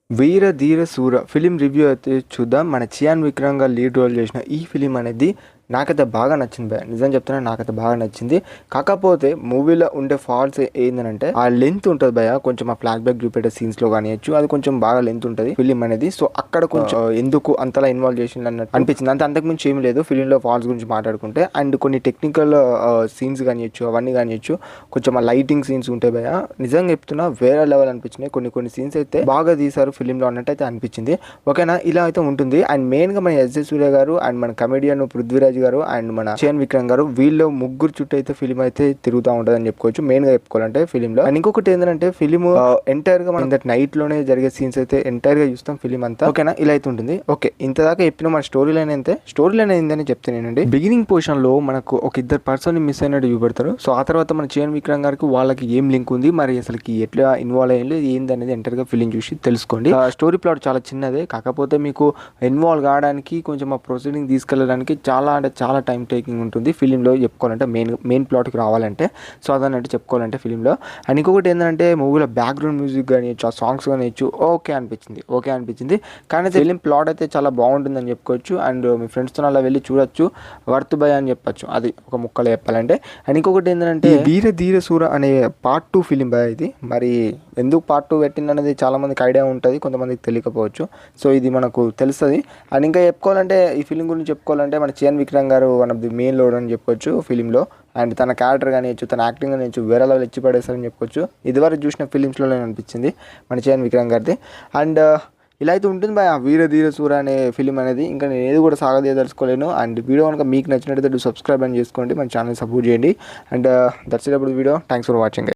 వీర ధీర శూర film review అయితే చూద్దాం. మన చియాన్ విక్రమ్ గారు లీడ్ రోల్ చేసిన ఈ ఫిలిం అనేది నాకైతే బాగా నచ్చింది భయ్యా. నిజం చెప్తున్నా, నాకైతే బాగా నచ్చింది. కాకపోతే మూవీలో ఉండే ఫాల్ట్స్ ఏంటంటే ఆ లెంత్ ఉంటుంది భయ్యా. కొంచెం ఆ ఫ్లాష్ బ్యాక్ చూపెట్టే సీన్స్ లో కానియచ్చు, అది కొంచెం బాగా లెంత్ ఉంటుంది ఫిలిం అనేది. సో అక్కడ కొంచెం ఎందుకు అంతలా ఇన్వాల్వ్ చేసింది అన్నట్టు అనిపించింది. అంతకుమించి ఏమి లేదు ఫిలిం లో ఫాల్ట్స్ గురించి మాట్లాడుకుంటే. అండ్ కొన్ని టెక్నికల్ సీన్స్ కానియచ్చు, అవన్నీ కానియచ్చు, కొంచెం ఆ లైటింగ్ సీన్స్ ఉంటాయి భయ్యా. నిజంగా చెప్తున్నా వేరే లెవెల్ అనిపించినాయి. కొన్ని సీన్స్ అయితే బాగా తీశారు ఫిలిం లో అన్నట్టు అయితే అనిపించింది. ఓకేనా, ఇలా అయితే ఉంటుంది. అండ్ మెయిన్ గా మన ఎస్.జే. సూర్య గారు అండ్ మన కమెడియన్ పృథ్వీరాజ్ గారు అండ్ మన చియాన్ విక్రమ్ గారు, వీళ్ళు ముగ్గురు చుట్టూ అయితే ఫిలిం అయితే తిరుగుతూ ఉంటది అని చెప్పుకోవచ్చు మెయిన్ గా చెప్పుకోవాలంటే ఫిలిం లో. అండ్ ఇంకొకటి ఏంటంటే ఫిలిం ఎంటైర్ గా మనం నైట్ లోనే జరిగే సీన్స్ అయితే ఎంటైర్ గా చూస్తాం ఫిలిం అంతా. ఓకేనా, ఇలా అయితే ఉంటుంది. ఓకే, ఇంతదాకా చెప్పిన మన స్టోరీ లైన్ అయితే స్టోరీ లైన్ ఏందని చెప్తానండి. బిగినింగ్ పొజిషన్ లో మనకు ఒక ఇద్దరు పర్సన్ మిస్ అయినట్టు చూపెడతారు. సో ఆ తర్వాత మన చియాన్ విక్రమ్ గారికి వాళ్ళకి ఏం లింక్ ఉంది, మరి అసలుకి ఎట్లా ఇన్వాల్వ్ అయ్యింది ఏంది అనేది ఎంటర్ గా ఫిలిం చూసి తెలుసుకోండి. స్టోరీ ప్లాట్ చాలా చిన్నదే, కాకపోతే మీకు ఇన్వాల్వ్ కావడానికి కొంచెం ఆ ప్రొసీడింగ్ తీసుకెళ్ళడానికి చాలా అంటే చాలా టైం టేకింగ్ ఉంటుంది ఫిలింలో చెప్పుకోవాలంటే, మెయిన్ ప్లాట్కి రావాలంటే. సో అదన్నట్టు చెప్పుకోవాలంటే ఫిలింలో. అండ్ ఇంకొకటి ఏంటంటే మూవీలో బ్యాక్గ్రౌండ్ మ్యూజిక్ కానీ ఆ సాంగ్స్ కానీ ఓకే అనిపించింది. కానీ ఫిలిం ప్లాట్ అయితే చాలా బాగుంటుందని చెప్పుకోవచ్చు. అండ్ మీ ఫ్రెండ్స్తో అలా వెళ్ళి చూడొచ్చు, వర్త్ బై అని చెప్పొచ్చు, అది ఒక ముక్కలో చెప్పాలంటే. అండ్ ఇంకొకటి ఏంటంటే వీర ధీర శూర అనే పార్ట్ 2 ఫిలిం బాయ్ ఇది. మరి ఎందుకు పార్ట్ 2 పెట్టింది అనేది చాలా మందికి ఐడియా ఉంటుంది, కొంతమందికి తెలియకపోవచ్చు. సో ఇది మనకు తెలుస్తుంది. అండ్ ఇంకా చెప్పుకోవాలంటే ఈ ఫిలిం గురించి చెప్పుకోవాలంటే మన చియాన్ విక్రమ్ గారు one of the main load అని చెప్పొచ్చు ఫిలింలో. అండ్ తన క్యారెక్టర్ కానివచ్చు, తన యాక్టింగ్ కానివచ్చు వేరే లెవెల్ ఇచ్చి పడేస్తారని చెప్పుకోవచ్చు. ఇదివరకు చూసిన ఫిలిమ్స్లో అనిపించింది మన చియాన్ విక్రమ్ గారిది. అండ్ ఇలా అయితే ఉంటుంది బాయ్ ఆ వీర ధీర శూర అనే ఫిలిం అనేది. ఇంకా నేను ఏది కూడా సాగదీయదలుచుకోలేను. అండ్ వీడియో కనుక మీకు నచ్చినట్టయితే సబ్స్క్రైబ్ అని చేసుకోండి, మన ఛానల్ సపోర్ట్ చేయండి. And that's it about video. Thanks for watching.